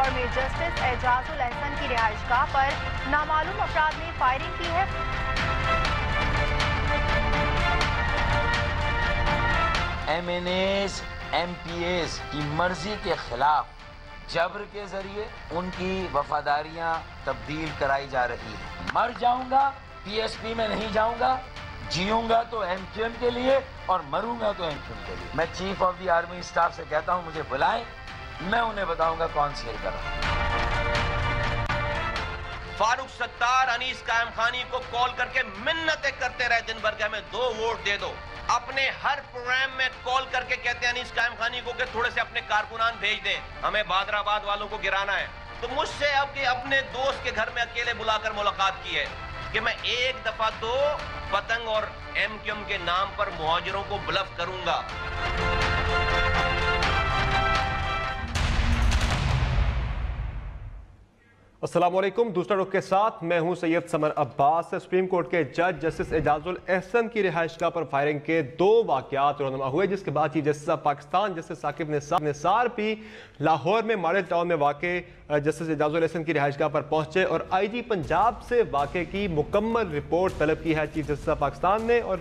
لاہور میں جسٹس اعجاز الحسن کی رہائش گاہ پر نامعلوم افراد نے فائرنگ کی ہے۔ M N As M P As کی مرضی کے خلاف جبر کے ذریعے ان کی وفاداریاں تبدیل کرائی جا رہی ہیں۔ مر جاؤں گا پی ایس پی میں نہیں جاؤں گا، جیوں گا تو ایم کیو ایم کے لیے اور مروں گا تو ایم کیو ایم کے لیے۔ میں chief of the army staff سے کہتا ہوں مجھے بلائیں، میں انہیں بتاؤں گا کون سیل کر رہا ہوں۔ فاروق ستار انیس قائم خانی کو کال کر کے منتیں کرتے رہے دن بھر کے ہمیں 2 ووٹ دے دو۔ اپنے ہر پروگرام میں کال کر کے کہتے ہیں انیس قائم خانی کو کہ تھوڑے سے اپنے کارکنان بھیج دیں، ہمیں بادر آباد والوں کو گرانا ہے۔ تو مجھ سے اب کہ اپنے دوست کے گھر میں اکیلے بلا کر ملاقات کی ہے کہ میں ایک دفعہ تو پتنگ اور ایم کیو ایم کے نام پر مہاجروں کو بلف کروں گا۔ السلام علیکم، دوسرا رخ کے ساتھ میں ہوں سید سمر عباس۔ سپریم کورٹ کے جج جسٹس اعجاز الحسن کی رہائش گاہ پر فائرنگ کے 2 واقعات رونما ہوئے، جس کے بعد chief justice of Pakistan justice Saqib Nisar بھی لاہور میں ماڈل ٹاؤن میں واقع جسٹس اعجاز الحسن کی رہائش گاہ پر پہنچے اور آئی جی پنجاب سے واقعے کی مکمل رپورٹ طلب کی ہے چیف جسٹس آف پاکستان نے، اور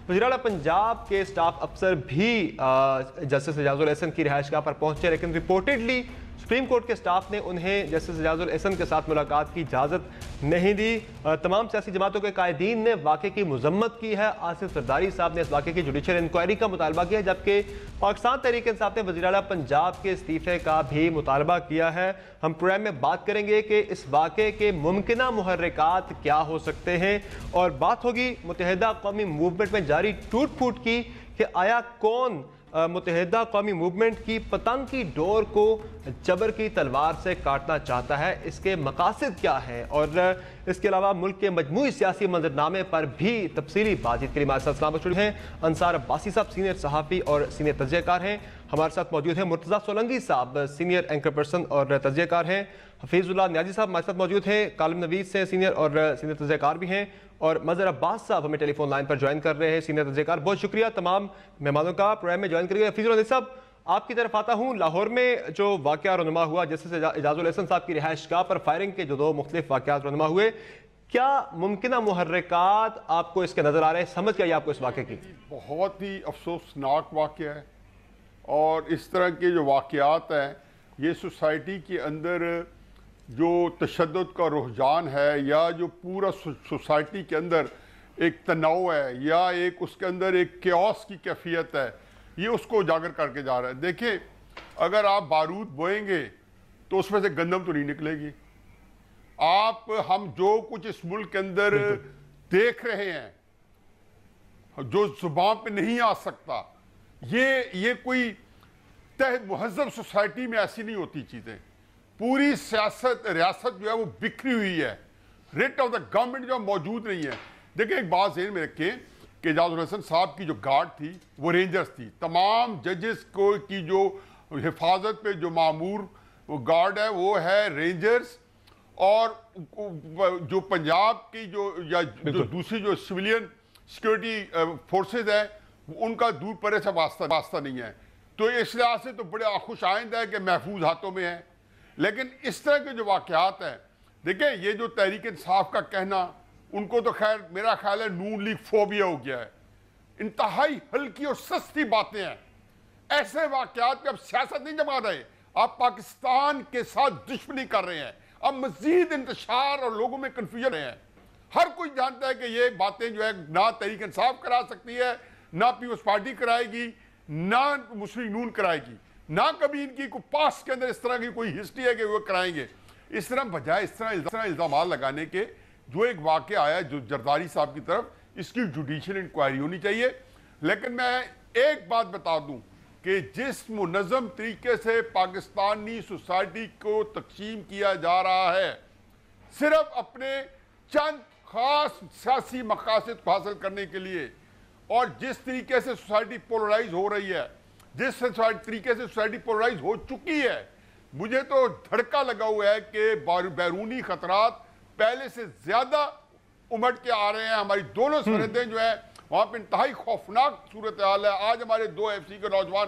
وزیر اعلیٰ پنجاب کے سٹاف افسر بھی جسٹس اعجاز الحسن کی رہائش گاہ پر پہنچے، لیکن رپورٹڈلی سپریم کورٹ کے سٹاف نے انہیں جسٹس اعجاز الحسن کے ساتھ ملاقات کی اجازت نہیں دی۔ تمام سیاسی جماعتوں کے قائدین نے واقعے کی مذمت کی ہے۔ آصف زرداری صاحب نے اس واقعے کی جوڈیشل انکوائری کا مطالبہ کیا، جبکہ پاکستان تحریک انصاف نے وزیر اعلیٰ پنجاب کے استعفے کا بھی مطالبہ کیا ہے۔ ہم پروگرام میں بات کریں گے کہ اس واقعے کے ممکنہ محرکات کیا ہو سکتے ہیں، اور بات ہوگی متحدہ قومی موومنٹ میں جاری ٹوٹ پھوٹ کی کہ آیا کون متحدہ قومی موومنٹ کی پتنگ کی ڈور کو جبر کی تلوار سے کاٹنا چاہتا ہے، اس کے مقاصد کیا ہیں، اور اس کے علاوہ ملک کے مجموعی سیاسی منظرنامے پر بھی تفصیلی بات چیت کے لیے ہمارے ساتھ سلام مشہور ہیں انصار عباسی صاحب، سینئر صحافی اور سینئر تجزیہ کار ہیں۔ ہمارے ساتھ موجود ہیں مرتضیٰ سولنگی صاحب، سینئر اینکر پرسن اور تجزیہ کار ہیں۔ حفیظ اللہ نیازی صاحب ہمارے ساتھ موجود ہیں، کالم نویس سے سینئر اور سینئر تجزیہ کار بھی ہیں، اور مظہر عباس صاحب ہمیں ٹیلی فون لائن پر جوائن کر رہے ہیں، سینئر تجزیہ کار۔ بہت شکریہ تمام مہمانوں کا پروگرام میں جوائن کریے۔ حفیظ اللہ صاحب آپ کی طرف آتا ہوں، لاہور میں جو واقعہ رونما ہوا جسٹس اعجاز الحسن صاحب کی رہائش گاہ پر فائرنگ کے جو 2 مختلف واقعات رونما ہوئے، کیا ممکنہ محرکات آپ کو اس کے نظر آ رہے ہیں؟ سمجھ کیا آپ کو اس واقعے کی؟ بہت ہی افسوسناک واقعہ ہے، اور اس طرح کے جو واقعات ہیں یہ سوسائٹی کے اندر جو تشدد کا رجحان ہے، یا جو پورا سوسائٹی کے اندر ایک تناؤ ہے، یا ایک اس کے اندر ایک کیوس کی کیفیت ہے، یہ اس کو اجاگر کر کے جا رہا ہے۔ دیکھیں، اگر آپ بارود بوئیں گے تو اس میں سے گندم تو نہیں نکلے گی۔ ہم جو کچھ اس ملک کے اندر دیکھ رہے ہیں جو زبان پہ نہیں آ سکتا، یہ کوئی تحت مہذب سوسائٹی میں ایسی نہیں ہوتی چیزیں۔ پوری ریاست جو ہے وہ بکھری ہوئی ہے، ریٹ آف دا گورنمنٹ جو موجود نہیں ہے۔ دیکھیں، ایک بات ذہن میں رکھیں کہ اعجاز الحسن صاحب کی جو گارڈ تھی وہ رینجرز تھی۔ تمام ججز کی جو حفاظت پہ جو معمور وہ گارڈ ہے وہ ہے رینجرز، اور جو پنجاب کی جو دوسری جو سویلین سیکورٹی فورسز ہیں ان کا دور پرے سے واسطہ نہیں ہے۔ تو اس لحاظ سے تو بڑے خوش آئند ہے کہ محفوظ ہاتھوں میں ہے۔ لیکن اس طرح کے جو واقعات ہیں، دیکھیں یہ جو تحریک انصاف کا کہنا، ان کو تو خیر میرا خیال ہے نون لیگ فوبیا ہو گیا ہے۔ انتہائی ہلکی اور سستی باتیں ہیں۔ ایسے واقعات پہ اب سیاست نہیں جما رہے، آپ پاکستان کے ساتھ دشمنی کر رہے ہیں، اب مزید انتشار اور لوگوں میں کنفیوژن ہیں۔ ہر کوئی جانتا ہے کہ یہ باتیں جو ہے نہ تحریک انصاف کرا سکتی ہے، نہ پیپلز پارٹی کرائے گی، نہ مسلم نون کرائے گی، نہ کبھی ان کی کوئی پاس کے اندر اس طرح کی کوئی ہسٹری ہے کہ وہ کرائیں گے۔ اس طرح بجائے اس طرح الزامات لگانے کے، جو ایک واقعہ آیا جو زرداری صاحب کی طرف، اس کی جوڈیشل انکوائری ہونی چاہیے۔ لیکن میں ایک بات بتا دوں کہ جس منظم طریقے سے پاکستانی سوسائٹی کو تقسیم کیا جا رہا ہے صرف اپنے چند خاص سیاسی مقاصد کو حاصل کرنے کے لیے، اور جس طریقے سے سوسائٹی پولرائز ہو رہی ہے، جس طریقے سے سوسائٹی پولرائز ہو چکی ہے، مجھے تو دھڑکا لگا ہوا ہے کہ بیرونی خطرات پہلے سے زیادہ امٹ کے آ رہے ہیں۔ ہماری دونوں سرحدیں جو ہیں وہاں پہ انتہائی خوفناک صورتحال ہے۔ آج ہمارے 2 ایف سی کے نوجوان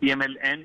PMLN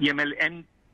PMLN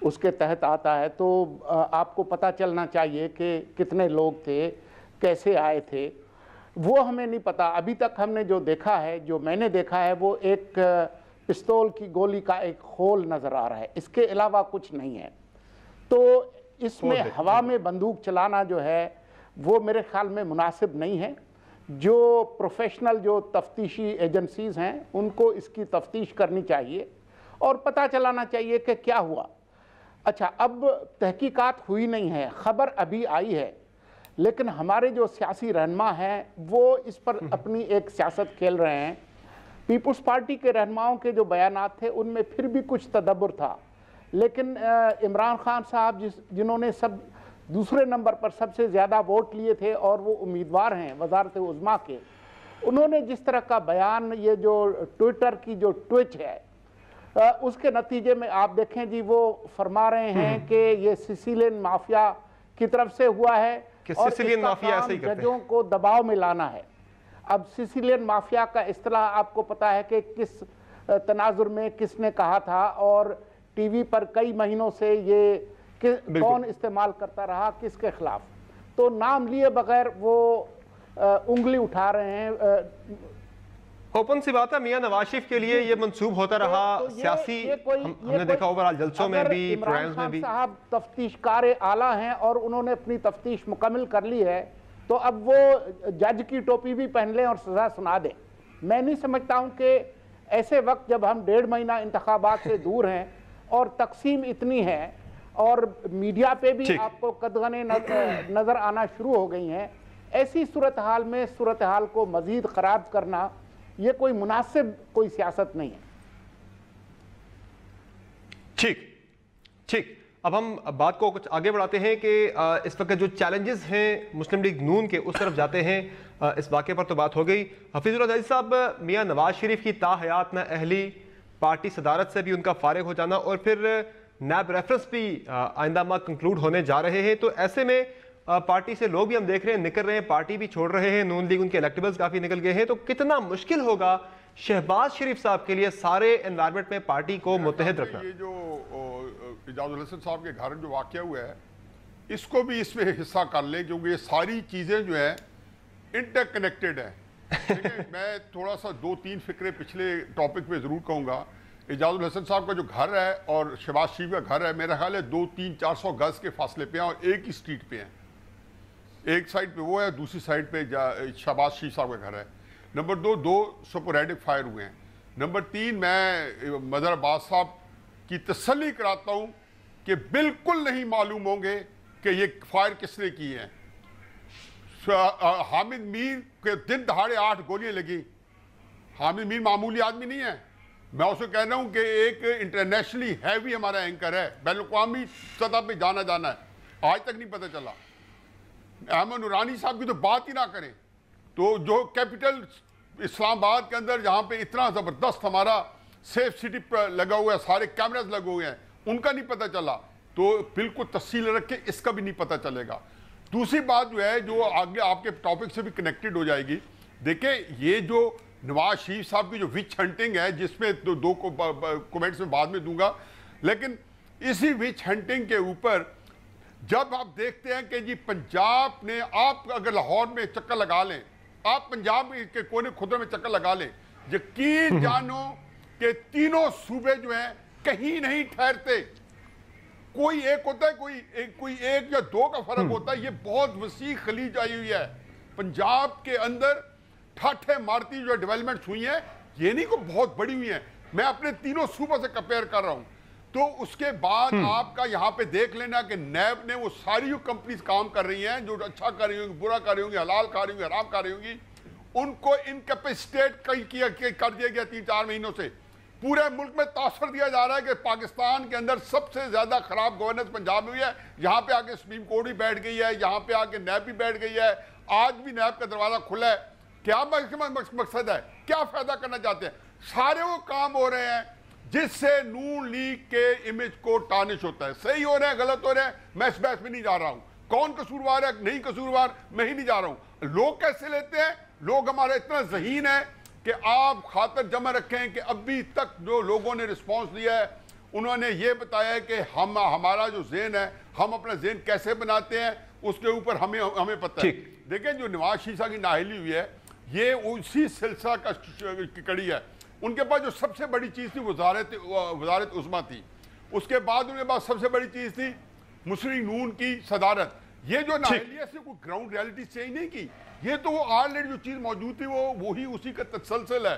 اس کے تحت آتا ہے، تو آپ کو پتہ چلنا چاہیے کہ کتنے لوگ تھے، کیسے آئے تھے، وہ ہمیں نہیں پتہ۔ ابھی تک ہم نے جو دیکھا ہے، جو میں نے دیکھا ہے، وہ ایک پستول کی گولی کا ایک خول نظر آ رہا ہے، اس کے علاوہ کچھ نہیں ہے۔ تو اس میں ہوا میں بندوق چلانا جو ہے وہ میرے خیال میں مناسب نہیں ہے۔ جو پروفیشنل جو تفتیشی ایجنسیز ہیں ان کو اس کی تفتیش کرنی چاہیے اور پتہ چلانا چاہیے کہ کیا ہوا۔ اچھا، اب تحقیقات ہوئی نہیں ہے، خبر ابھی آئی ہے، لیکن ہمارے جو سیاسی رہنما ہیں وہ اس پر اپنی ایک سیاست کھیل رہے ہیں۔ پیپلز پارٹی کے رہنماؤں کے جو بیانات تھے ان میں پھر بھی کچھ تدبر تھا، لیکن عمران خان صاحب جنہوں نے دوسرے نمبر پر سب سے زیادہ ووٹ لیے تھے اور وہ امیدوار ہیں وزارت عظمیٰ کے، انہوں نے جس طرح کا بیان، یہ جو ٹویٹر کی جو ٹویٹ ہے، اس کے نتیجے میں آپ دیکھیں جی وہ فرما رہے ہیں کہ یہ سیسیلین مافیا کی طرف سے ہوا ہے اور سیسیلین مافیا ایسے ہی کرتے ہیں، ججوں کو دباؤ میں لانا ہے۔ اب سیسیلین مافیا کا اصطلاح آپ کو پتا ہے کہ کس تناظر میں کس نے کہا تھا، اور ٹی وی پر کئی مہینوں سے یہ کون استعمال کرتا رہا، کس کے خلاف، تو نام لیے بغیر وہ انگلی اٹھا رہے ہیں۔ اوپن سی بات ہے، میاں نواز شریف کے لیے یہ منسوب ہوتا رہا سیاسی، ہم نے دیکھا اوورال جلسوں میں بھی، پروگرامز میں بھی۔ عمران خان صاحب تفتیش کار اعلیٰ ہیں اور انہوں نے اپنی تفتیش مکمل کر لی ہے، تو اب وہ جج کی ٹوپی بھی پہن لیں اور سزا سنا دیں۔ میں نہیں سمجھتا ہوں کہ ایسے وقت جب ہم 1.5 مہینہ انتخابات سے دور ہیں اور تقسیم اتنی ہے اور میڈیا پہ بھی آپ کو قدغنیں نظر آنا شروع ہو گئی ہیں، ایسی صورتحال میں صورتحال کو مزید خراب کرنا یہ کوئی مناسب کوئی سیاست نہیں ہے۔ ٹھیک، اب ہم بات کو کچھ آگے بڑھاتے ہیں کہ اس وقت جو چیلنجز ہیں مسلم لیگ نون کے، اس طرف جاتے ہیں۔ اس واقعے پر تو بات ہو گئی۔ حفیظ اللہ جاجی صاحب، میاں نواز شریف کی تاحیات نااہلی، پارٹی صدارت سے بھی ان کا فارغ ہو جانا، اور پھر نیب ریفرنس بھی آئندہ ماہ کنکلوڈ ہونے جا رہے ہیں، تو ایسے میں پارٹی سے لوگ بھی ہم دیکھ رہے ہیں نکل رہے ہیں، پارٹی بھی چھوڑ رہے ہیں، نون لیگ ان کے الیکٹیبلز کافی نکل گئے ہیں، تو کتنا مشکل ہوگا شہباز شریف صاحب کے لیے سارے انوائرمنٹ میں پارٹی کو متحد رکھنا؟ یہ جو اعجاز الحسن صاحب کے گھر جو واقعہ ہوا ہے اس کو بھی اس میں حصہ کر لیں، کیونکہ یہ ساری چیزیں جو ہیں انٹر کنیکٹڈ ہیں۔ میں تھوڑا سا 2-3 فکرے پچھلے ٹاپک پہ ضرور کہوں گا۔ اعجاز الحسن صاحب کا جو گھر ہے اور شہباز شریف کا گھر ہے، میرا خیال ہے 200-400 گز کے فاصلے پہ ہیں اور ایک ہی سٹریٹ پہ ہیں۔ ایک سائڈ پہ وہ ہے، دوسری سائڈ پہ شہباز شریف صاحب کا گھر ہے۔ نمبر 2 سپوریڈک فائر ہوئے ہیں۔ نمبر 3 میں مظہر عباس صاحب کی تسلی کراتا ہوں کہ بالکل نہیں معلوم ہوں گے کہ یہ فائر کس نے کی ہیں۔ حامد میر کے دن دہاڑے 8 گولیاں لگی۔ حامد میر معمولی آدمی نہیں ہے، میں اسے کہہ رہا ہوں کہ ایک انٹرنیشنلی ہیوی ہمارا اینکر ہے، بین الاقوامی سطح پہ جانا ہے، آج تک نہیں پتہ چلا۔ احمد نورانی صاحب کی تو بات ہی نہ کریں، تو جو کیپٹل اسلام آباد کے اندر جہاں پہ اتنا زبردست ہمارا سیف سٹی لگا ہوا ہے، سارے کیمراز لگے ہوئے ہیں، ان کا نہیں پتہ چلا، تو بالکل تفصیل رکھ کے اس کا بھی نہیں پتہ چلے گا۔ دوسری بات جو ہے جو آگے آپ کے ٹاپک سے بھی کنیکٹڈ ہو جائے گی، دیکھیں یہ جو نواز شریف صاحب کی جو وچ ہنٹنگ ہے، جس میں 2 کومنٹس میں بعد میں دوں گا، لیکن اسی وچ ہنٹنگ کے اوپر جب آپ دیکھتے ہیں کہ جی پنجاب نے، آپ اگر لاہور میں چکر لگا لیں، آپ پنجاب کے کونے خطے میں چکر لگا لیں، یقین جانو کہ تینوں صوبے جو ہیں کہیں نہیں ٹھہرتے۔ کوئی ایک ہوتا ہے، کوئی 1 یا 2 کا فرق ہوتا ہے، یہ بہت وسیع خلیج آئی ہوئی ہے۔ پنجاب کے اندر ٹھاٹھے مارتی جو ڈیولپمنٹس ہوئی ہیں، یہ نہیں کوئی بہت بڑی ہوئی ہیں، میں اپنے تینوں صوبوں سے کمپیئر کر رہا ہوں۔ تو اس کے بعد آپ کا یہاں پہ دیکھ لینا کہ نیب نے وہ ساری جو کمپنیز کام کر رہی ہیں، جو اچھا کر رہی ہوں گی، برا کر رہی ہوں گی، حلال کر رہی ہوں گی، حرام کر رہی ہوں گی، ان کو انکیپیسٹیٹ کر دیا گیا 3-4 مہینوں سے۔ پورے ملک میں تاثر دیا جا رہا ہے کہ پاکستان کے اندر سب سے زیادہ خراب گورننس پنجاب میں ہوئی ہے۔ یہاں پہ آ کے سپریم کورٹ بھی بیٹھ گئی ہے، یہاں پہ آ کے نیب بھی بیٹھ گئی ہے، آج بھی نیب کا دروازہ کھلا ہے۔ کیا مقصد ہے؟ کیا فائدہ کرنا چاہتے ہیں؟ سارے وہ کام ہو رہے ہیں جس سے نون لیگ کے امیج کو ٹارنش ہوتا ہے۔ صحیح ہو رہے ہیں، غلط ہو رہے ہیں، میں اس بحث میں نہیں جا رہا ہوں۔ کون قصوروار ہے، نہیں قصوروار، میں ہی نہیں جا رہا ہوں۔ لوگ کیسے لیتے ہیں؟ لوگ ہمارا اتنا ذہین ہے کہ آپ خاطر جمع رکھیں کہ ابھی تک جو لوگوں نے رسپانس دیا ہے انہوں نے یہ بتایا کہ ہمارا جو ذہن ہے ہم اپنا ذہن کیسے بناتے ہیں اس کے اوپر ہمیں پتہ ہے. دیکھیں جو نواز شریف صاحب کی نااہلی ہوئی ہے یہ اسی سلسلہ کا کڑی ہے. ان کے پاس جو سب سے بڑی چیز تھی وزارت عظمیٰ تھی, اس کے بعد ان کے پاس سب سے بڑی چیز تھی مسلم نون کی صدارت. یہ جو نااہلیت سے کوئی گراؤنڈ ریالٹی چینج نہیں کی, یہ تو وہ آلریڈی جو چیز موجود تھی وہی اسی کا تسلسل ہے.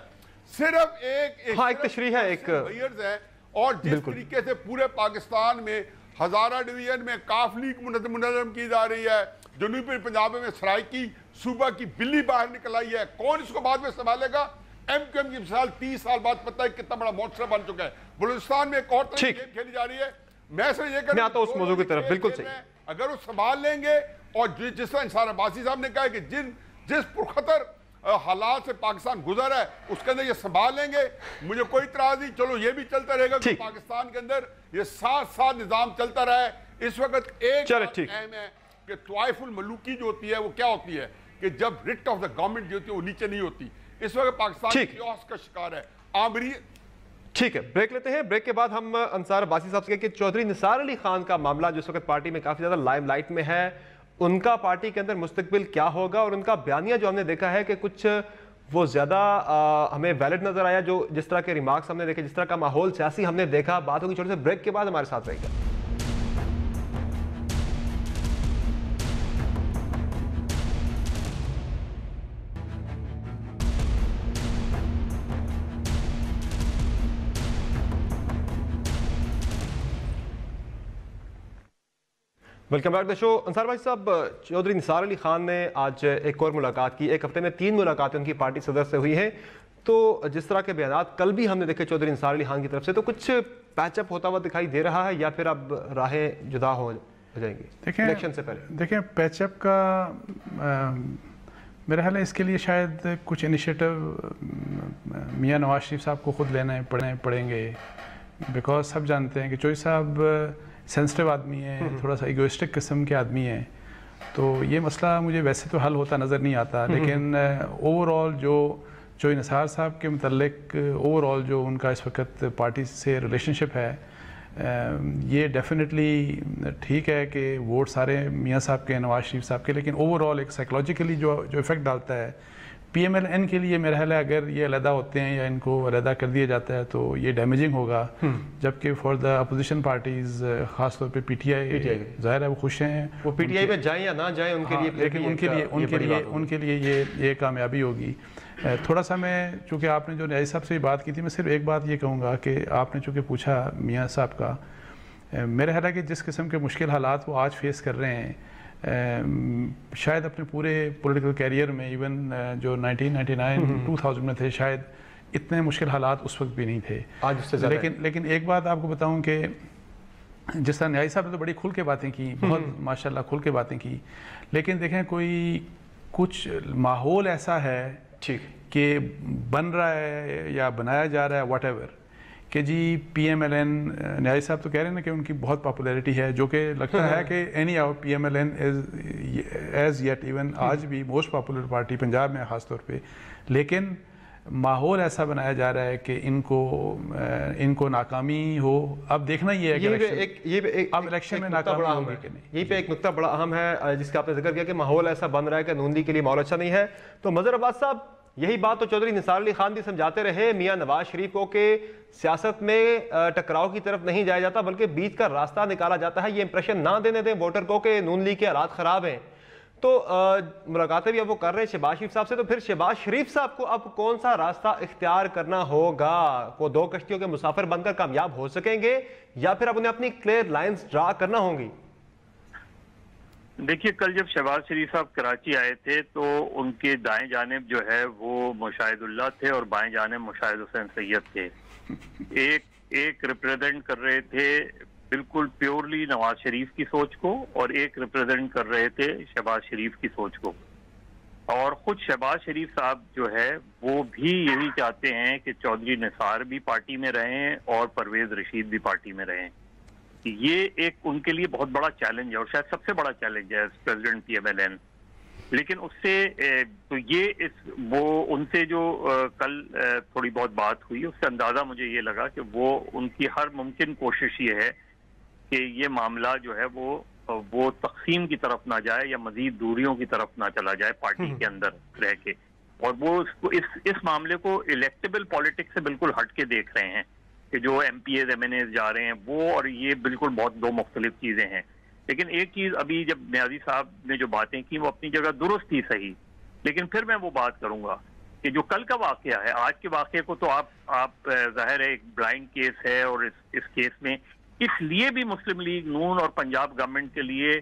صرف ایک تشریح ہے, ایک ہے. اور جس طریقے سے پورے پاکستان میں ہزارہ ڈویژن میں کاف لیگ منظم کی جا رہی ہے, جنوبی پنجاب میں سرائکی صوبہ کی بلی باہر نکل آئی ہے, کون اس کو بعد میں سنبھالے گا؟ ایم کیو ایم کی مثال 30 سال بعد پتہ ہے کتنا بڑا مونسٹر بن چکا ہے. بلوچستان میں ایک اور طرح کی گیم کھیلی جا رہی ہے. میں سے یہ میں آتا ہوں اس موضوع کی طرف. بالکل صحیح. اگر وہ سنبھال لیں گے اور جس طرح انصار عباسی صاحب نے کہا کہ جس پرخطر حالات سے پاکستان گزر ہے اس کے اندر یہ سنبھال لیں گے, مجھے کوئی اعتراض نہیں. چلو یہ بھی چلتا رہے گا کہ پاکستان کے اندر یہ ساتھ نظام چلتا رہا ہے. اس وقت ایک بات اہم ہے کہ طوائف الملوکی جو ہوتی ہے وہ کیا ہوتی ہے کہ جب رٹ آف دا گورنمنٹ جو ہوتی ہے وہ نیچے نہیں ہوتی. اس وقت پاکستان کیوس کا شکار ہے. ٹھیک ہے, بریک لیتے ہیں. بریک کے بعد ہم انصار عباسی صاحب سے کہ چودھری نثار علی خان کا معاملہ جو اس وقت پارٹی میں کافی زیادہ لائم لائٹ میں ہے, ان کا پارٹی کے اندر مستقبل کیا ہوگا, اور ان کا بیانیہ جو ہم نے دیکھا ہے کہ کچھ وہ زیادہ ہمیں ویلڈ نظر آیا, جو جس طرح کے ریمارکس ہم نے دیکھے, جس طرح کا ماحول سیاسی ہم نے دیکھا. بات ہوگی چھوٹے سے بریک کے بعد, ہمارے ساتھ رہے گا. ویلکم بیک دا شو. انصار بھائی صاحب, چودھری نثار علی خان نے آج ایک اور ملاقات کی. ایک ہفتے میں 3 ملاقاتیں ان کی پارٹی صدر سے ہوئی ہیں. تو جس طرح کے بیانات کل بھی ہم نے دیکھے چودھری نثار علی خان کی طرف سے, تو کچھ پیچ اپ ہوتا ہوا دکھائی دے رہا ہے یا پھر اب راہیں جدا ہو جائیں گی الیکشن سے پہلے؟ دیکھیں پیچ اپ کا میرا خیال ہے اس کے لیے شاید کچھ انیشیٹو میاں نواز شریف صاحب کو خود لینے پڑیں گے, بیکاز سب جانتے ہیں کہ چودھری صاحب سینسٹیو آدمی ہیں, تھوڑا سا ایگوئسٹک قسم کے آدمی ہیں. تو یہ مسئلہ مجھے ویسے تو حل ہوتا نظر نہیں آتا, لیکن اوور آل جو چودھری نثار صاحب کے متعلق اوور آل جو ان کا اس وقت پارٹی سے ریلیشن شپ ہے, یہ ڈیفینیٹلی ٹھیک ہے کہ ووٹ سارے میاں صاحب کے, نواز شریف صاحب کے, لیکن اوور آل ایک سائیکلوجیکلی جو افیکٹ ڈالتا ہے پی ایم ایل این کے لیے میرا خیال ہے اگر یہ علیحدہ ہوتے ہیں یا ان کو علیحدہ کر دیا جاتا ہے تو یہ ڈیمیجنگ ہوگا. جبکہ فار دا اپوزیشن پارٹیز, خاص طور پہ پی ٹی آئی, ظاہر ہے وہ خوش ہیں, وہ پی ٹی آئی میں جائیں یا نہ جائیں ان کے لیے, لیکن ان کے لیے یہ کامیابی ہوگی. تھوڑا سا میں, چونکہ آپ نے جو نیازی صاحب سے بات کی تھی, میں صرف ایک بات یہ کہوں گا کہ آپ نے چونکہ پوچھا میاں صاحب کا, میرا خیال ہے کہ جس قسم کے مشکل حالات وہ آج فیس کر رہے ہیں, شاید اپنے پورے پولیٹیکل کیریئر میں ایون جو 1999-2000 میں تھے, شاید اتنے مشکل حالات اس وقت بھی نہیں تھے آج اس سے زیادہ. لیکن ایک بات آپ کو بتاؤں کہ جس طرح نیازی صاحب نے تو بڑی کھل کے باتیں کی, بہت ماشاءاللہ کھل کے باتیں کی, لیکن دیکھیں کوئی کچھ ماحول ایسا ہے کہ بن رہا ہے یا بنایا جا رہا ہے واٹ ایور, کہ جی پی ایم ایل این, نیازی صاحب تو کہہ رہے ہیں نا کہ ان کی بہت پاپولیرٹی ہے, جو کہ لگتا ہے کہ اینی آؤ P M L N is yet even آج بھی موسٹ پاپولر پارٹی پنجاب میں خاص طور پہ, لیکن ماحول ایسا بنایا جا رہا ہے کہ ان کو ناکامی ہو. اب دیکھنا یہ ہے کہ اب الیکشن میں ناکامی ہوگی کہ نہیں. یہی پہ ایک نقطہ بڑا اہم ہے جس کا آپ نے ذکر کیا کہ ماحول ایسا بن رہا ہے کہ نون لیگ کے لیے ماحول اچھا نہیں ہے. تو مظہر عباس صاحب, یہی بات تو چودھری نثار علی خان بھی سمجھاتے رہے میاں نواز شریف کو کہ سیاست میں ٹکراؤ کی طرف نہیں جایا جاتا بلکہ بیچ کا راستہ نکالا جاتا ہے, یہ امپریشن نہ دینے دیں ووٹر کو کہ نون لیگ کے حالات خراب ہیں. تو ملاقاتیں بھی اب وہ کر رہے ہیں شہباز شریف صاحب سے, تو پھر شہباز شریف صاحب کو اب کون سا راستہ اختیار کرنا ہوگا؟ وہ 2 کشتیوں کے مسافر بن کر کامیاب ہو سکیں گے یا پھر اب انہیں اپنی کلیئر لائنز ڈرا کرنا ہوں گی؟ دیکھیے, کل جب شہباز شریف صاحب کراچی آئے تھے تو ان کے دائیں جانب جو ہے وہ مشاہد اللہ تھے اور بائیں جانب مشاہد حسین سید تھے. ایک ریپریزنٹ کر رہے تھے بالکل پیورلی نواز شریف کی سوچ کو, اور ایک ریپریزنٹ کر رہے تھے شہباز شریف کی سوچ کو. اور خود شہباز شریف صاحب جو ہے وہ بھی یہی چاہتے ہیں کہ چودھری نثار بھی پارٹی میں رہیں اور پرویز رشید بھی پارٹی میں رہیں. یہ ایک ان کے لیے بہت بڑا چیلنج ہے, اور شاید سب سے بڑا چیلنج ہے president P M L N, لیکن اس سے تو یہ وہ ان سے جو کل تھوڑی بہت بات ہوئی، اس سے اندازہ مجھے یہ لگا کہ وہ ان کی ہر ممکن کوشش یہ ہے کہ یہ معاملہ جو ہے وہ تقسیم کی طرف نہ جائے یا مزید دوریوں کی طرف نہ چلا جائے پارٹی کے اندر رہ کے، اور وہ اس معاملے کو الیکٹیبل پالیٹکس سے بالکل ہٹ کے دیکھ رہے ہیں کہ جو M P As M N As جا رہے ہیں وہ، اور یہ بالکل بہت دو مختلف چیزیں ہیں۔ لیکن ایک چیز ابھی جب نیازی صاحب نے جو باتیں کی وہ اپنی جگہ درست تھی، صحیح، لیکن پھر میں وہ بات کروں گا کہ جو کل کا واقعہ ہے، آج کے واقعے کو تو آپ ظاہر ہے ایک بلائنڈ کیس ہے، اور اس کیس میں اس لیے بھی مسلم لیگ نون اور پنجاب گورنمنٹ کے لیے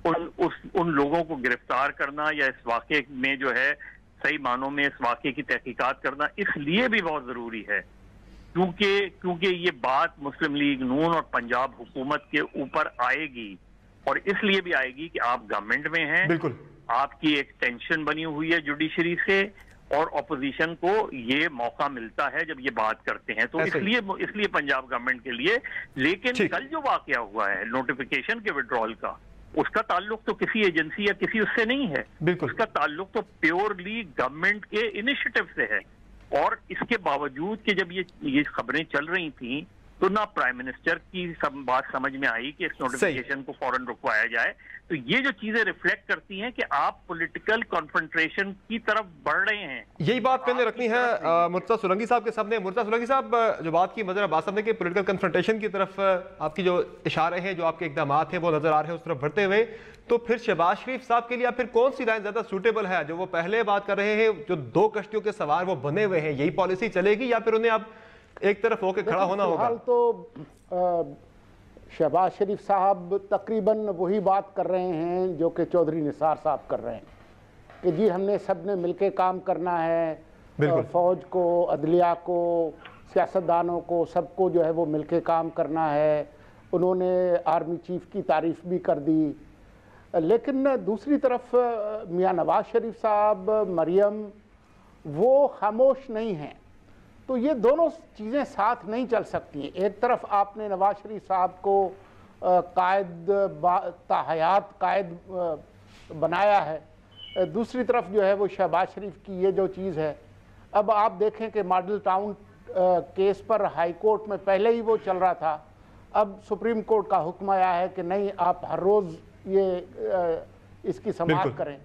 ان لوگوں کو گرفتار کرنا یا اس واقعے میں جو ہے صحیح معنوں میں اس واقعے کی تحقیقات کرنا اس لیے بھی بہت ضروری ہے کیونکہ یہ بات مسلم لیگ نون اور پنجاب حکومت کے اوپر آئے گی، اور اس لیے بھی آئے گی کہ آپ گورنمنٹ میں ہیں، بالکل آپ کی ایک ٹینشن بنی ہوئی ہے جوڈیشری سے، اور اپوزیشن کو یہ موقع ملتا ہے جب یہ بات کرتے ہیں، تو اس لیے پنجاب گورنمنٹ کے لیے۔ لیکن کل جو واقعہ ہوا ہے نوٹیفیکیشن کے وڈرال کا، اس کا تعلق تو کسی ایجنسی یا کسی اس سے نہیں ہے، اس کا تعلق تو پیورلی گورنمنٹ کے انیشیٹو سے ہے، اور اس کے باوجود کہ جب یہ خبریں چل رہی تھیں تو نہ پرائم منسٹر کی بات سمجھ میں آئی کہ اس نوٹیفیکیشن کو فوراً رکوایا جائے۔ تو یہ جو چیزیں ریفلیکٹ کرتی ہیں کہ آپ پولیٹیکل کانفرنٹریشن کی طرف بڑھ رہے ہیں، یہی بات میں نے رکھنی ہے مرتضیٰ سولنگی صاحب کے سامنے۔ مرتضیٰ سولنگی صاحب، جو بات کی مظہر عباس صاحب نے کہ پولیٹیکل کنفرنٹیشن کی طرف آپ کی جو اشارے ہیں، جو آپ کے اقدامات ہیں وہ نظر آ رہے ہیں اس طرف بڑھتے ہوئے، تو پھر شہباز شریف صاحب کے لیے پھر کون سی لائن زیادہ سوٹیبل ہے؟ جو وہ پہلے بات کر رہے ہیں، جو 2 کشتیوں کے سوار وہ بنے ہوئے ہیں، یہی پالیسی چلے گی یا پھر انہیں اب ایک طرف ہو کے کھڑا ہونا ہوگا؟ فی الحال تو شہباز شریف صاحب تقریباً وہی بات کر رہے ہیں جو کہ چودھری نثار صاحب کر رہے ہیں کہ جی ہم نے سب نے مل کے کام کرنا ہے، فوج کو، عدلیہ کو، سیاستدانوں کو، سب کو جو ہے وہ مل کے کام کرنا ہے۔ انہوں نے آرمی چیف کی تعریف بھی کر دی، لیکن دوسری طرف میاں نواز شریف صاحب، مریم، وہ خاموش نہیں ہیں۔ تو یہ دونوں چیزیں ساتھ نہیں چل سکتی ہیں۔ ایک طرف آپ نے نواز شریف صاحب کو قائد تاحیات قائد بنایا ہے، دوسری طرف جو ہے وہ شہباز شریف کی یہ جو چیز ہے، اب آپ دیکھیں کہ ماڈل ٹاؤن کیس پر ہائی کورٹ میں پہلے ہی وہ چل رہا تھا، اب سپریم کورٹ کا حکم آیا ہے کہ نہیں، آپ ہر روز اس کی سماعت کریں۔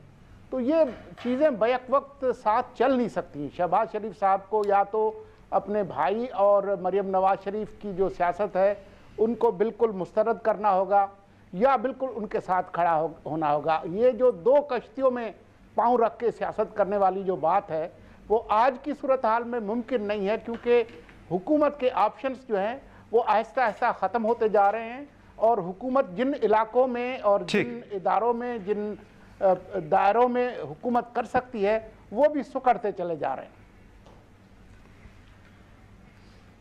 تو یہ چیزیں بیک وقت ساتھ چل نہیں سکتی۔ شہباز شریف صاحب کو یا تو اپنے بھائی اور مریم نواز شریف کی جو سیاست ہے ان کو بالکل مسترد کرنا ہوگا، یا بالکل ان کے ساتھ کھڑا ہونا ہوگا۔ یہ جو 2 کشتیوں میں پاؤں رکھ کے سیاست کرنے والی جو بات ہے وہ آج کی صورتحال میں ممکن نہیں ہے، کیونکہ حکومت کے آپشنز جو ہیں وہ آہستہ آہستہ ختم ہوتے جا رہے ہیں، اور حکومت جن علاقوں میں اور جن اداروں میں، جن دائروں میں حکومت کر سکتی ہے وہ بھی سکڑتے چلے جا رہے ہیں۔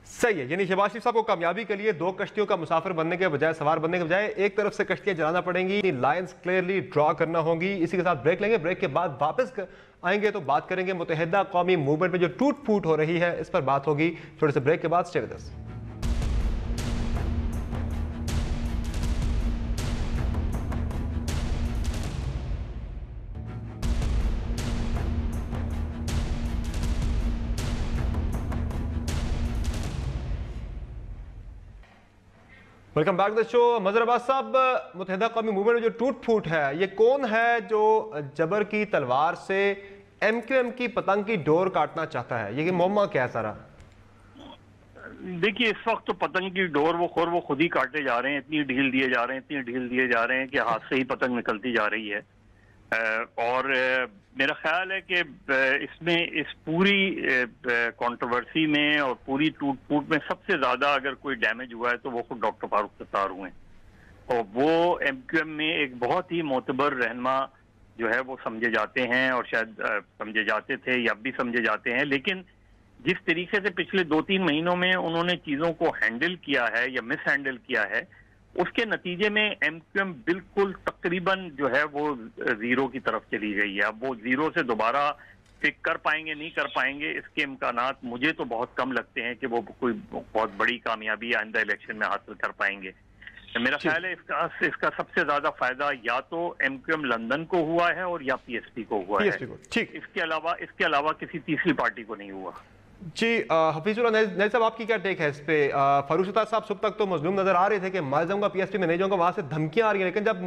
صحیح ہے، یعنی شہباز شریف صاحب کو کامیابی کے لیے 2 کشتیوں کا مسافر بننے کے بجائے، سوار بننے کے بجائے، ایک طرف سے کشتیاں جلانا پڑیں گی، لائنز کلیئرلی ڈرا کرنا ہوں گی۔ اسی کے ساتھ بریک لیں گے، بریک کے بعد واپس آئیں گے تو بات کریں گے متحدہ قومی موومنٹ میں جو ٹوٹ پھوٹ ہو رہی ہے، اس پر بات ہوگی چھوٹے سے بریک کے بعد۔ Stay with us. Welcome back to the show. Mazhar Abbas صاحب، متحدہ قومی موومنٹ میں جو ٹوٹ پھوٹ ہے یہ کون ہے جو جبر کی تلوار سے ایم کیو ایم کی پتنگ کی ڈور کاٹنا چاہتا ہے؟ یہ معمہ کیا ہے سارا؟ دیکھیے اس وقت تو پتنگ کی ڈور وہ خود ہی کاٹے جا رہے ہیں، اتنی ڈھیل دیے جا رہے ہیں کہ ہاتھ سے ہی پتنگ نکلتی جا رہی ہے، اور میرا خیال ہے کہ اس میں اس پوری کنٹروورسی میں اور پوری ٹوٹ پھوٹ میں سب سے زیادہ اگر کوئی ڈیمیج ہوا ہے تو وہ خود ڈاکٹر فاروق ستار ہوئے ہیں، اور وہ ایم کیو ایم میں ایک بہت ہی معتبر رہنما جو ہے وہ سمجھے جاتے ہیں، اور شاید سمجھے جاتے تھے یا اب بھی سمجھے جاتے ہیں، لیکن جس طریقے سے پچھلے 2-3 مہینوں میں انہوں نے چیزوں کو ہینڈل کیا ہے یا مس ہینڈل کیا ہے، اس کے نتیجے میں ایم کیو ایم بالکل تقریباً جو ہے وہ زیرو کی طرف چلی گئی ہے۔ اب وہ زیرو سے دوبارہ پک کر پائیں گے نہیں کر پائیں گے، اس کے امکانات مجھے تو بہت کم لگتے ہیں کہ وہ کوئی بہت بڑی کامیابی آئندہ الیکشن میں حاصل کر پائیں گے۔ میرا خیال ہے اس کا سب سے زیادہ فائدہ یا تو MQM لندن کو ہوا ہے اور یا PSP کو ہوا ہے. ٹھیک. اس کے علاوہ کسی تیسری پارٹی کو نہیں ہوا. جی حفیظ اللہ نیل صاحب آپ کی کیا ٹیک ہے اس پہ؟ فاروق ستار صاحب صبح تک تو مظلوم نظر آ رہے تھے کہ مر جاؤں گا PSP میں نہیں جاؤں گا، وہاں سے دھمکیاں آ رہی ہیں، لیکن جب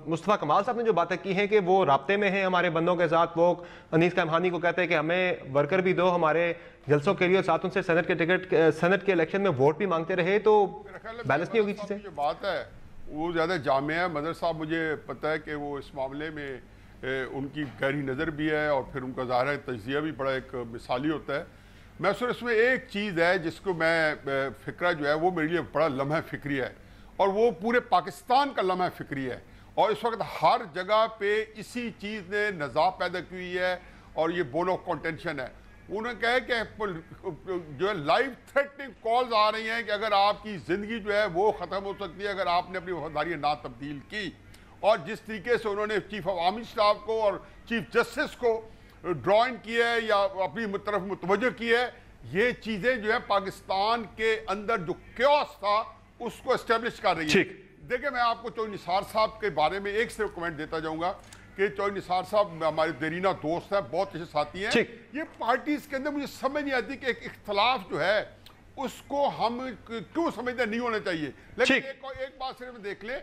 مصطفیٰ کمال صاحب نے جو باتیں کی ہیں کہ وہ رابطے میں ہیں ہمارے بندوں کے ساتھ، وہ انیس قائم خانی کو کہتے ہیں کہ ہمیں ورکر بھی دو ہمارے جلسوں کے لیے، اور ساتھ ان سے سینٹ کے ٹکٹ سینٹ کے الیکشن میں ووٹ بھی مانگتے رہے، تو بیلنس نہیں ہوگی چیزیں. جو بات ہے وہ زیادہ جامع ہے. مدر صاحب مجھے پتہ ہے کہ وہ اس معاملے میں ان کی گہری نظر بھی ہے اور پھر ان کا ظاہر ہے تجزیہ بھی بڑا ایک مثالی ہوتا ہے. میں صرف اس میں ایک چیز ہے جس کو میں فکرہ جو ہے وہ میرے لیے بڑا لمحہ فکری ہے، اور وہ پورے پاکستان کا لمحہ فکری ہے، اور اس وقت ہر جگہ پہ اسی چیز نے نزاع پیدا کی ہوئی ہے اور یہ بون آف کنٹینشن ہے. انہوں نے کہا کہ جو ہے لائف تھریٹنگ کالز آ رہی ہیں کہ اگر آپ کی زندگی جو ہے وہ ختم ہو سکتی ہے اگر آپ نے اپنی وفاداری نہ تبدیل کی. اور جس طریقے سے انہوں نے چیف آف آرمی اسٹاف کو اور چیف جسٹس کو ڈرائنگ کی ہے یا اپنی طرف متوجہ کی ہے، یہ چیزیں جو ہے پاکستان کے اندر جو کیوس تھا اس کو اسٹیبلش کر رہی ہے. دیکھیں میں آپ کو چوہدری نثار صاحب کے بارے میں ایک صرف کمنٹ دیتا جاؤں گا کہ چوہدری نثار صاحب ہمارے دیرینہ دوست ہیں، بہت اچھے ساتھی ہیں. یہ پارٹیز کے اندر مجھے سمجھ نہیں آتی کہ ایک اختلاف جو ہے اس کو ہم کیوں سمجھتے نہیں ہونا چاہیے. لیکن ایک بات صرف دیکھ لیں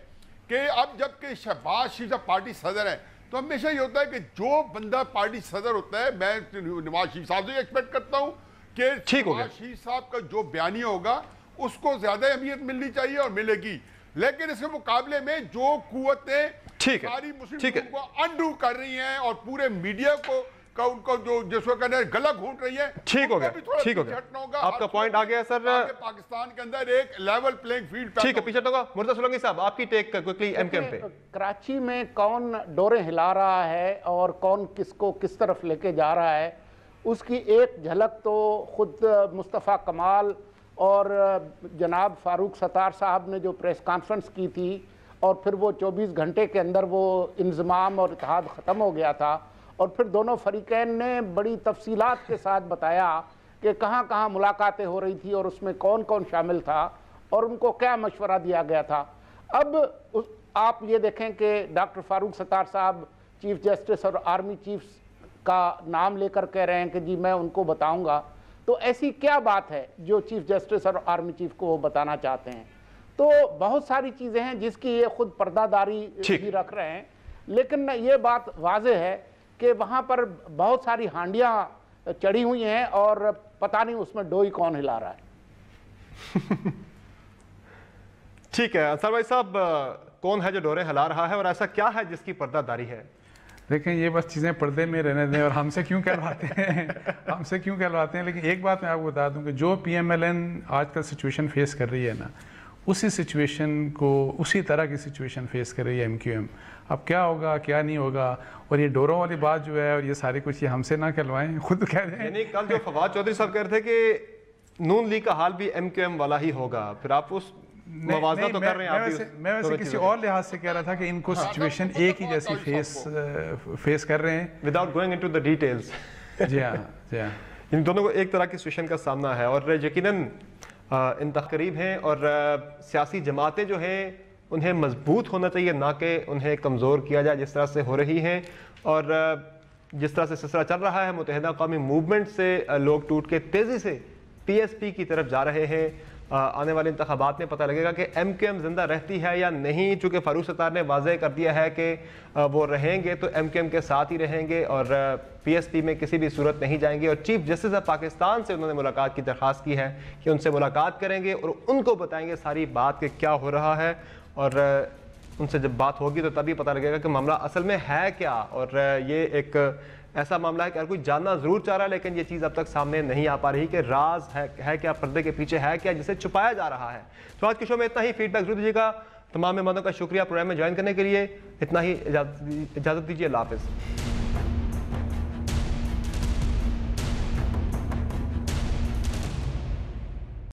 کہ اب جب کہ شہباز شریف صاحب پارٹی صدر ہیں تو ہمیشہ یہ ہوتا ہے کہ جو بندہ پارٹی صدر ہوتا ہے، میں نواز شریف صاحب سے ایکسپیکٹ کرتا ہوں کہ نواز شریف صاحب کا جو بیانیہ ہوگا اس کو زیادہ اہمیت ملنی چاہیے اور ملے گی. لیکن اس کے مقابلے میں جو قوتیں ساری مسلم کو انڈو کر رہی ہیں اور پورے میڈیا کو ان کو جو جس کو کہنا ہے گلا گھونٹ رہی ہے، ٹھیک ہو گیا آپ کا پوائنٹ آ گیا سر. پاکستان کے اندر ایک لیول پلینگ فیلڈ ٹھیک ہے، پیچھے ہوگا. مرزا سولنگی صاحب آپ کی ٹیک کوئکلی MQM پہ. کراچی میں کون ڈوریں ہلا رہا ہے اور کون کس کو کس طرف لے کے جا رہا ہے اس کی ایک جھلک تو خود مصطفیٰ کمال اور جناب فاروق ستار صاحب نے جو پریس کانفرنس کی تھی اور پھر وہ 24 گھنٹے کے اندر وہ انضمام اور اتحاد ختم ہو گیا تھا، اور پھر دونوں فریقین نے بڑی تفصیلات کے ساتھ بتایا کہ کہاں کہاں ملاقاتیں ہو رہی تھی اور اس میں کون کون شامل تھا اور ان کو کیا مشورہ دیا گیا تھا. اب آپ یہ دیکھیں کہ ڈاکٹر فاروق ستار صاحب چیف جسٹس اور آرمی چیفز کا نام لے کر کہہ رہے ہیں کہ جی میں ان کو بتاؤں گا. تو ایسی کیا بات ہے جو چیف جسٹس اور آرمی چیف کو وہ بتانا چاہتے ہیں؟ تو بہت ساری چیزیں ہیں جس کی یہ خود پردہ داری بھی رکھ رہے ہیں، لیکن یہ بات واضح ہے کہ وہاں پر بہت ساری ہانڈیاں چڑھی ہوئی ہیں اور پتہ نہیں اس میں ڈوئی کون ہلا رہا ہے. ٹھیک ہے انصار بھائی صاحب، کون ہے جو ڈوریں ہلا رہا ہے اور ایسا کیا ہے جس کی پردہ داری ہے؟ دیکھیں یہ بس چیزیں پردے میں رہنے دیں اور ہم سے کیوں کہلواتے ہیں لیکن ایک بات میں آپ کو بتا دوں کہ جو PMLN آج کل سچویشن فیس کر رہی ہے نا، اسی سچویشن کو اسی طرح کی سچویشن فیس کر رہی ہے MQM. اب کیا ہوگا کیا نہیں ہوگا، اور یہ ڈوروں والی بات جو ہے اور یہ ساری کچھ یہ ہم سے نہ کہلوائیں، خود کہہ دیں. یعنی کل جو فواد چودھری صاحب کہہ رہے تھے کہ نون لیگ کا حال بھی MQM والا ہی ہوگا، پھر آپ اس موازنہ تو کر رہے ہیں. میں ویسے کسی اور لحاظ سے کہہ رہا تھا کہ ان کو سچویشن ایک ہی جیسی فیس کر رہے ہیں without going into the details. جی ہاں ان دونوں کو ایک طرح کی سچویشن کا سامنا ہے اور یقیناً انتخاب ہیں، اور سیاسی جماعتیں جو ہیں انہیں مضبوط ہونا چاہیے، نہ کہ انہیں کمزور کیا جائے جس طرح سے ہو رہی ہیں. اور جس طرح سے سلسلہ چل رہا ہے متحدہ قومی موومنٹ سے لوگ ٹوٹ کے تیزی سے PSP کی طرف جا رہے ہیں. آنے والے انتخابات میں پتہ لگے گا کہ MQM زندہ رہتی ہے یا نہیں. چونکہ فاروق ستار نے واضح کر دیا ہے کہ وہ رہیں گے تو MQM کے ساتھ ہی رہیں گے اور PSP میں کسی بھی صورت نہیں جائیں گے. اور چیف جسٹس آف پاکستان سے انہوں نے ملاقات کی درخواست کی ہے کہ ان سے ملاقات کریں گے اور ان کو بتائیں گے ساری بات کہ کیا ہو رہا ہے، اور ان سے جب بات ہوگی تو تبھی پتہ لگے گا کہ معاملہ اصل میں ہے کیا. اور یہ ایک ایسا معاملہ ہے کہ ہر کوئی جاننا ضرور چاہ رہا ہے لیکن یہ چیز اب تک سامنے نہیں آ پا رہی کہ راز ہے کیا، پردے کے پیچھے ہے کیا جسے چھپایا جا رہا ہے. تو آج کے شو میں اتنا ہی. فیڈ بیک ضرور دیجیے گا. تمام مہمانوں کا شکریہ پروگرام میں جوائن کرنے کے لیے. اتنا ہی، اجازت دیجیے. اللہ حافظ.